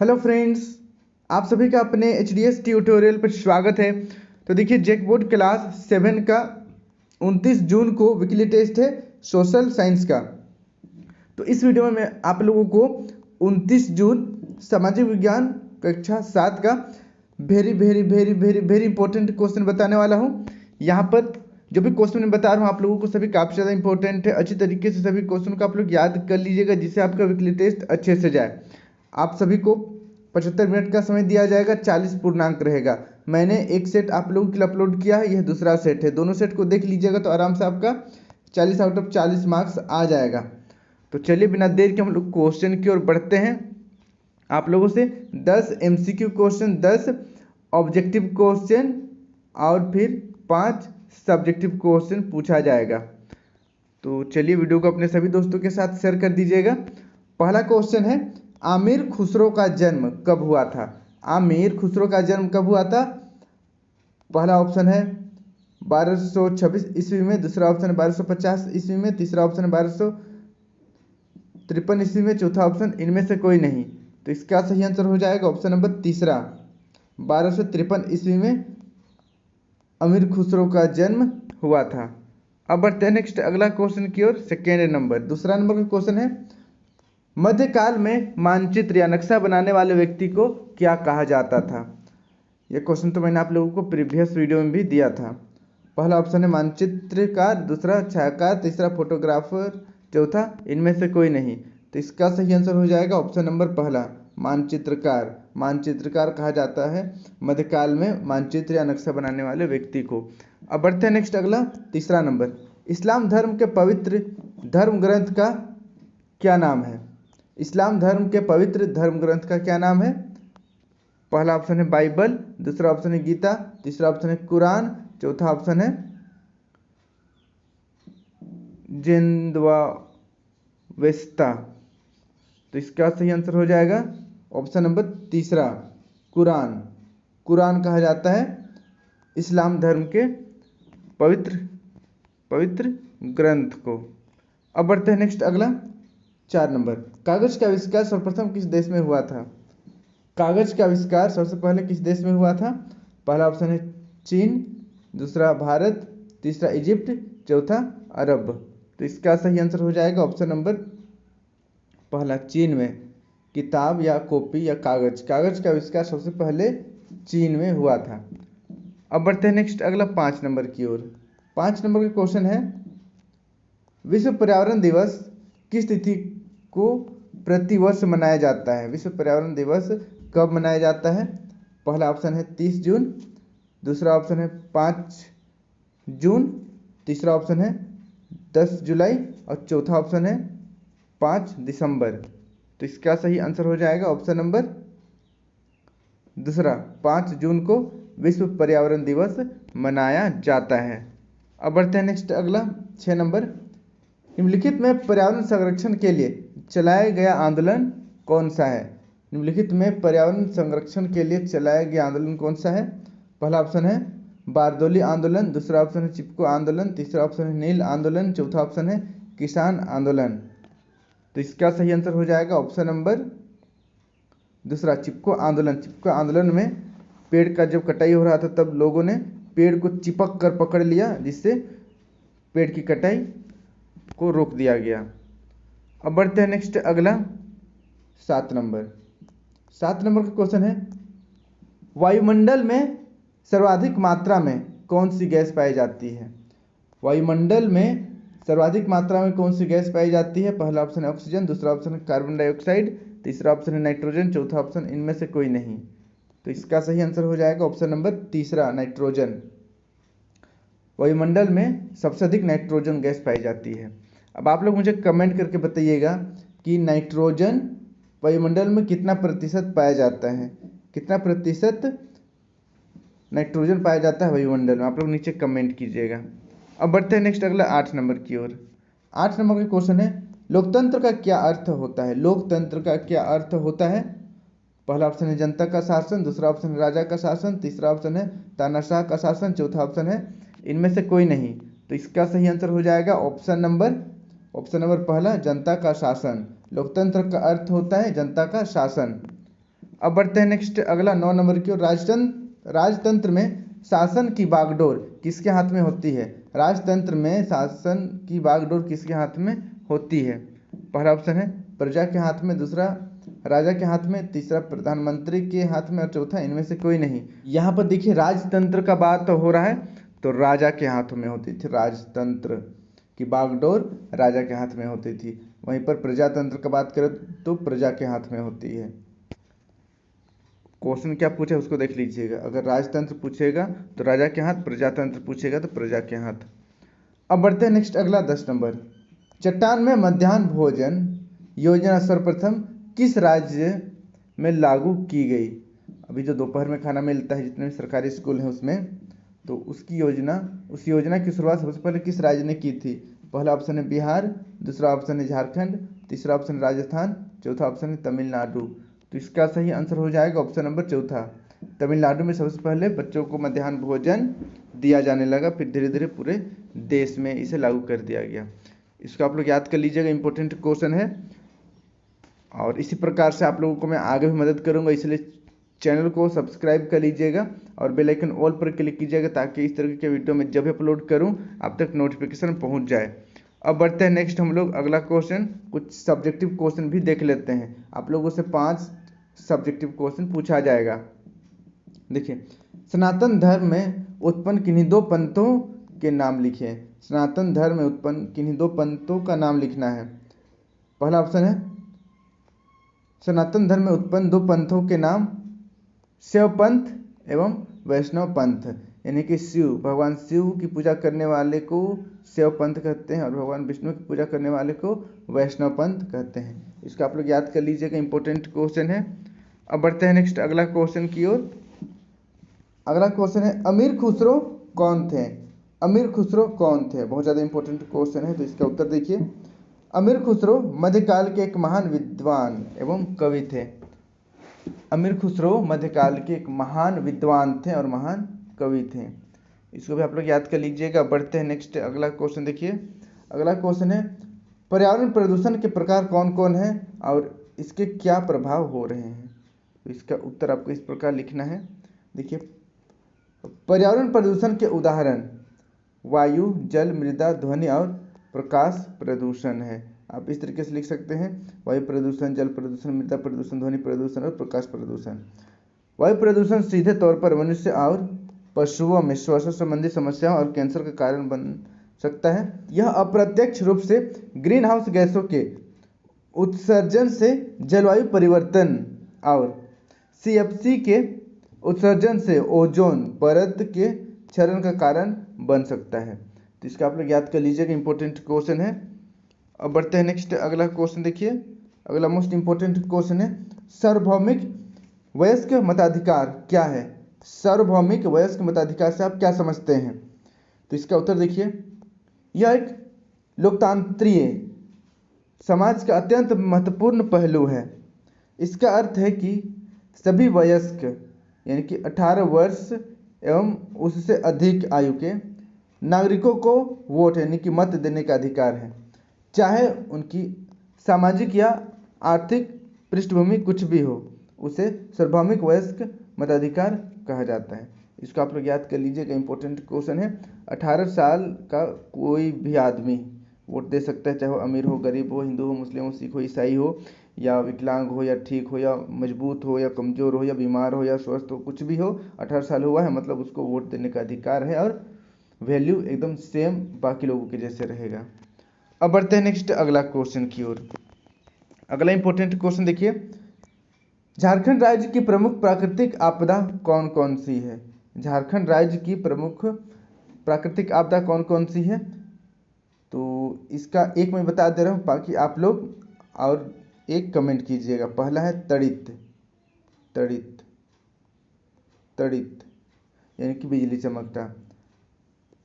Hello friends, आप सभी का अपने एच डी एस ट्यूटोरियल पर स्वागत है। तो देखिए, जैकबोर्ड क्लास 7 का 29 जून को वीकली टेस्ट है सोशल साइंस का। तो इस वीडियो में मैं आप लोगों को 29 जून सामाजिक विज्ञान कक्षा 7 का very very very very very important question बताने वाला हूँ। यहाँ पर जो भी क्वेश्चन मैं बता रहा हूँ आप लोगों को सभी काफ़ी ज़्यादा इंपॉर्टेंट है। अच्छी तरीके से सभी क्वेश्चन को आप लोग याद कर लीजिएगा जिससे आपका वीकली टेस्ट अच्छे से जाए। आप सभी को 75 मिनट का समय दिया जाएगा, 40 पूर्णांक रहेगा। मैंने एक सेट आप लोगों के लिए अपलोड किया है, यह दूसरा सेट है। दोनों सेट को देख लीजिएगा तो आराम से आपका 40 आउट ऑफ 40 मार्क्स आ जाएगा। तो चलिए बिना देर के हम लोग क्वेश्चन की ओर बढ़ते हैं। आप लोगों से 10 MCQ क्वेश्चन, 10 ऑब्जेक्टिव क्वेश्चन और फिर 5 सब्जेक्टिव क्वेश्चन पूछा जाएगा। तो चलिए वीडियो को अपने सभी दोस्तों के साथ शेयर कर दीजिएगा। पहला क्वेश्चन है, आमिर खुसरो का जन्म कब हुआ था? आमिर खुसरो का जन्म कब हुआ था? पहला ऑप्शन है 1226 ईस्वी में, दूसरा ऑप्शन है 1250 ईस्वी में, तीसरा ऑप्शन है 1253 ईस्वी में, चौथा ऑप्शन इनमें से कोई नहीं। तो इसका सही आंसर हो जाएगा ऑप्शन नंबर तीसरा, 1253 ईस्वी में आमिर खुसरो का जन्म हुआ था। अब बढ़ते हैं नेक्स्ट अगला क्वेश्चन की ओर। सेकेंड नंबर, दूसरा नंबर का क्वेश्चन है, मध्यकाल में मानचित्र या नक्शा बनाने वाले व्यक्ति को क्या कहा जाता था? यह क्वेश्चन तो मैंने आप लोगों को प्रीवियस वीडियो में भी दिया था। पहला ऑप्शन है मानचित्रकार, दूसरा छायाकार, तीसरा फोटोग्राफर, चौथा इनमें से कोई नहीं। तो इसका सही आंसर हो जाएगा ऑप्शन नंबर पहला, मानचित्रकार। मानचित्रकार कहा जाता है मध्यकाल में मानचित्र या नक्शा बनाने वाले व्यक्ति को। अब बढ़ते हैं नेक्स्ट अगला तीसरा नंबर, इस्लाम धर्म के पवित्र धर्म ग्रंथ का क्या नाम है? इस्लाम धर्म के पवित्र धर्म ग्रंथ का क्या नाम है? पहला ऑप्शन है बाइबल, दूसरा ऑप्शन है गीता, तीसरा ऑप्शन है कुरान, चौथा ऑप्शन है जिंदवावेस्ता। तो इसका सही आंसर हो जाएगा ऑप्शन नंबर तीसरा, कुरान। कुरान कहा जाता है इस्लाम धर्म के पवित्र ग्रंथ को। अब बढ़ते हैं नेक्स्ट अगला 4 नंबर, कागज का आविष्कार सर्वप्रथम किस देश में हुआ था? कागज का आविष्कार सबसे पहले किस देश में हुआ था? पहला ऑप्शन है चीन, दूसरा भारत, तीसरा इजिप्ट, चौथा अरब। तो इसका सही आंसर हो जाएगा ऑप्शन नंबर पहला, चीन में। किताब या कॉपी या कागज का आविष्कार सबसे पहले चीन में हुआ था। अब बढ़ते हैं नेक्स्ट अगला 5 नंबर की ओर। 5 नंबर का क्वेश्चन है, विश्व पर्यावरण दिवस किस तिथि को प्रतिवर्ष मनाया जाता है? विश्व पर्यावरण दिवस कब मनाया जाता है? पहला ऑप्शन है 30 जून, दूसरा ऑप्शन है 5 जून, तीसरा ऑप्शन है 10 जुलाई और चौथा ऑप्शन है 5 दिसंबर। तो इसका सही आंसर हो जाएगा ऑप्शन नंबर दूसरा, 5 जून को विश्व पर्यावरण दिवस मनाया जाता है। अब बढ़ते हैं नेक्स्ट अगला 6 नंबर, निम्नलिखित में पर्यावरण संरक्षण के लिए चलाया गया आंदोलन कौन सा है? निम्नलिखित में पर्यावरण संरक्षण के लिए चलाया गया आंदोलन कौन सा है? पहला ऑप्शन है बारदोली आंदोलन, दूसरा ऑप्शन है चिपको आंदोलन, तीसरा ऑप्शन है नील आंदोलन, चौथा ऑप्शन है किसान आंदोलन। तो इसका सही आंसर हो जाएगा ऑप्शन नंबर दूसरा, चिपको आंदोलन। चिपको आंदोलन में पेड़ का जब कटाई हो रहा था तब लोगों ने पेड़ को चिपक कर पकड़ लिया जिससे पेड़ की कटाई को रोक दिया गया। अब बढ़ते हैं नेक्स्ट अगला 7 नंबर। 7 नंबर का क्वेश्चन है, वायुमंडल में सर्वाधिक मात्रा में कौन सी गैस पाई जाती है? वायुमंडल में सर्वाधिक मात्रा में कौन सी गैस पाई जाती है? पहला ऑप्शन है ऑक्सीजन, दूसरा ऑप्शन है कार्बन डाइऑक्साइड, तीसरा ऑप्शन है नाइट्रोजन, चौथा ऑप्शन इनमें से कोई नहीं। तो इसका सही आंसर हो जाएगा ऑप्शन नंबर तीसरा, नाइट्रोजन। वायुमंडल में सबसे अधिक नाइट्रोजन गैस पाई जाती है। अब आप लोग मुझे कमेंट करके बताइएगा कि नाइट्रोजन वायुमंडल में कितना प्रतिशत पाया जाता है? कितना प्रतिशत नाइट्रोजन पाया जाता है वायुमंडल में? आप लोग नीचे कमेंट कीजिएगा। अब बढ़ते हैं नेक्स्ट अगला 8 नंबर की ओर। 8 नंबर का क्वेश्चन है, लोकतंत्र का क्या अर्थ होता है? लोकतंत्र का क्या अर्थ होता है? पहला ऑप्शन है जनता का शासन, दूसरा ऑप्शन है राजा का शासन, तीसरा ऑप्शन है तानाशाह का शासन, चौथा ऑप्शन है इनमें से कोई नहीं। तो इसका सही आंसर हो जाएगा ऑप्शन नंबर पहला, जनता का शासन। लोकतंत्र का अर्थ होता है जनता का शासन। अब बढ़ते हैं नेक्स्ट अगला 9 नंबर की ओर। राजतंत्र में शासन की बागडोर किसके हाथ में होती है? राजतंत्र में शासन की बागडोर किसके हाथ में होती है? पहला ऑप्शन है प्रजा के हाथ में, दूसरा राजा के हाथ में, तीसरा प्रधानमंत्री के हाथ में और चौथा इनमें से कोई नहीं। यहाँ पर देखिए राजतंत्र का बात हो रहा है तो राजा के हाथों में होती थी, राजतंत्र की बागडोर राजा के हाथ में होती थी। वहीं पर प्रजातंत्र का बात करें तो प्रजा के हाथ में होती है। क्वेश्चन क्या पूछे उसको देख लीजिएगा। अगर राजतंत्र पूछेगा तो राजा के हाथ, प्रजातंत्र पूछेगा तो प्रजा के हाथ। अब बढ़ते हैं नेक्स्ट अगला 10 नंबर। चट्टान में मध्याह्न भोजन योजना सर्वप्रथम किस राज्य में लागू की गई? अभी जो दोपहर में खाना मिलता है जितने भी सरकारी स्कूल हैं उसमें, तो उस योजना की शुरुआत सबसे पहले किस राज्य ने की थी? पहला ऑप्शन है बिहार, दूसरा ऑप्शन है झारखंड, तीसरा ऑप्शन है राजस्थान, चौथा ऑप्शन है तमिलनाडु। तो इसका सही आंसर हो जाएगा ऑप्शन नंबर चौथा। तमिलनाडु में सबसे पहले बच्चों को मध्याह्न भोजन दिया जाने लगा, फिर धीरे धीरे पूरे देश में इसे लागू कर दिया गया। इसको आप लोग याद कर लीजिएगा, इंपॉर्टेंट क्वेश्चन है। और इसी प्रकार से आप लोगों को मैं आगे भी मदद करूंगा, इसलिए चैनल को सब्सक्राइब कर लीजिएगा और बेल आइकन ऑल पर क्लिक कीजिएगा ताकि इस तरह के वीडियो में जब भी अपलोड करूं आप तक नोटिफिकेशन पहुंच जाए। अब बढ़ते हैं नेक्स्ट हम लोग अगला क्वेश्चन, कुछ सब्जेक्टिव क्वेश्चन भी देख लेते हैं। आप लोगों से 5 सब्जेक्टिव क्वेश्चन पूछा जाएगा। देखिए, सनातन धर्म में उत्पन्न किन्हीं 2 पंथों के नाम लिखिए। सनातन धर्म में उत्पन्न किन्हीं 2 पंथों का नाम लिखना है। पहला ऑप्शन है सनातन धर्म में उत्पन्न 2 पंथों के नाम शैव पंथ एवं वैष्णव पंथ, यानी कि भगवान शिव की पूजा करने वाले को शैव पंथ कहते हैं और भगवान विष्णु की पूजा करने वाले को वैष्णव पंथ कहते हैं। इसको आप लोग याद कर लीजिएगा, इंपॉर्टेंट क्वेश्चन है। अब बढ़ते हैं नेक्स्ट अगला क्वेश्चन की ओर। अगला क्वेश्चन है अमीर खुसरो कौन थे? अमीर खुसरो कौन थे? बहुत ज़्यादा इंपॉर्टेंट क्वेश्चन है, तो इसका उत्तर देखिए। अमीर खुसरो मध्यकाल के एक महान विद्वान एवं कवि थे। अमीर खुसरो मध्यकाल के एक महान विद्वान थे और महान कवि थे। इसको भी आप लोग याद कर लीजिएगा। बढ़ते हैं नेक्स्ट अगला क्वेश्चन देखिए। अगला क्वेश्चन है पर्यावरण प्रदूषण के प्रकार कौन कौन हैं और इसके क्या प्रभाव हो रहे हैं? तो इसका उत्तर आपको इस प्रकार लिखना है। देखिए, पर्यावरण प्रदूषण के उदाहरण वायु, जल, मृदा, ध्वनि और प्रकाश प्रदूषण है। आप इस तरीके से लिख सकते हैं, वायु प्रदूषण, जल प्रदूषण, मृदा प्रदूषण, ध्वनि प्रदूषण और प्रकाश प्रदूषण। वायु प्रदूषण सीधे तौर पर मनुष्य और पशुओं में श्वसन संबंधी समस्याओं और कैंसर का कारण बन सकता है। यह अप्रत्यक्ष रूप से ग्रीन हाउस गैसों के उत्सर्जन से जलवायु परिवर्तन और CFC के उत्सर्जन से ओजोन परत के क्षरण का कारण बन सकता है। तो इसका आप लोग याद कर लीजिएगा, इंपॉर्टेंट क्वेश्चन है। अब बढ़ते हैं नेक्स्ट अगला क्वेश्चन देखिए। अगला मोस्ट इंपॉर्टेंट क्वेश्चन है सार्वभौमिक वयस्क मताधिकार क्या है? सार्वभौमिक वयस्क मताधिकार से आप क्या समझते हैं? तो इसका उत्तर देखिए। यह एक लोकतांत्रिक समाज का अत्यंत महत्वपूर्ण पहलू है। इसका अर्थ है कि सभी वयस्क यानी कि 18 वर्ष एवं उससे अधिक आयु के नागरिकों को वोट यानी कि मत देने का अधिकार है, चाहे उनकी सामाजिक या आर्थिक पृष्ठभूमि कुछ भी हो। उसे सार्वभौमिक वयस्क मताधिकार कहा जाता है। इसको आप लोग याद कर लीजिएगा, इंपॉर्टेंट क्वेश्चन है। 18 साल का कोई भी आदमी वोट दे सकता है, चाहे वो अमीर हो, गरीब हो, हिंदू हो, मुस्लिम हो, सिख हो, ईसाई हो, या विकलांग हो या ठीक हो, या मजबूत हो या कमज़ोर हो, या बीमार हो या स्वस्थ हो, कुछ भी हो। 18 साल हुआ है मतलब उसको वोट देने का अधिकार है और वैल्यू एकदम सेम बाकी लोगों के जैसे रहेगा। अब बढ़ते हैं नेक्स्ट अगला क्वेश्चन की ओर। अगला इंपॉर्टेंट क्वेश्चन देखिए। झारखंड राज्य की प्रमुख प्राकृतिक आपदा कौन कौन सी है? झारखंड राज्य की प्रमुख प्राकृतिक आपदा कौन कौन सी है? तो इसका एक मैं बता दे रहा हूँ, बाकी आप लोग और एक कमेंट कीजिएगा। पहला है तड़ित, तड़ित, तड़ित यानी कि बिजली चमकता,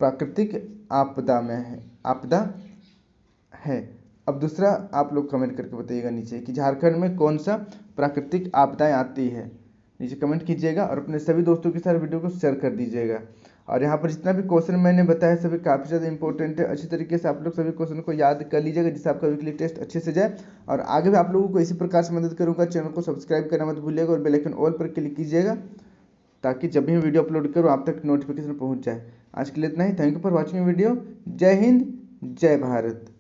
प्राकृतिक आपदा में है, आपदा है। अब दूसरा आप लोग कमेंट करके बताइएगा नीचे कि झारखंड में कौन सा प्राकृतिक आपदाएं आती है। नीचे कमेंट कीजिएगा और अपने सभी दोस्तों के साथ वीडियो को शेयर कर दीजिएगा। और यहाँ पर जितना भी क्वेश्चन मैंने बताया सभी काफ़ी ज़्यादा इंपॉर्टेंट है। अच्छी तरीके से आप लोग सभी क्वेश्चन को याद कर लीजिएगा जिससे आपका वीकली टेस्ट अच्छे से जाए। और आगे भी आप लोगों को इसी प्रकार से मदद करूँगा। चैनल को सब्सक्राइब करना मत भूलिएगा और बेल आइकन ऑल पर क्लिक कीजिएगा ताकि जब भी मैं वीडियो अपलोड करूँ आप तक नोटिफिकेशन पहुँच जाए। आज के लिए इतना ही। Thank you for watching video. जय हिंद, जय भारत।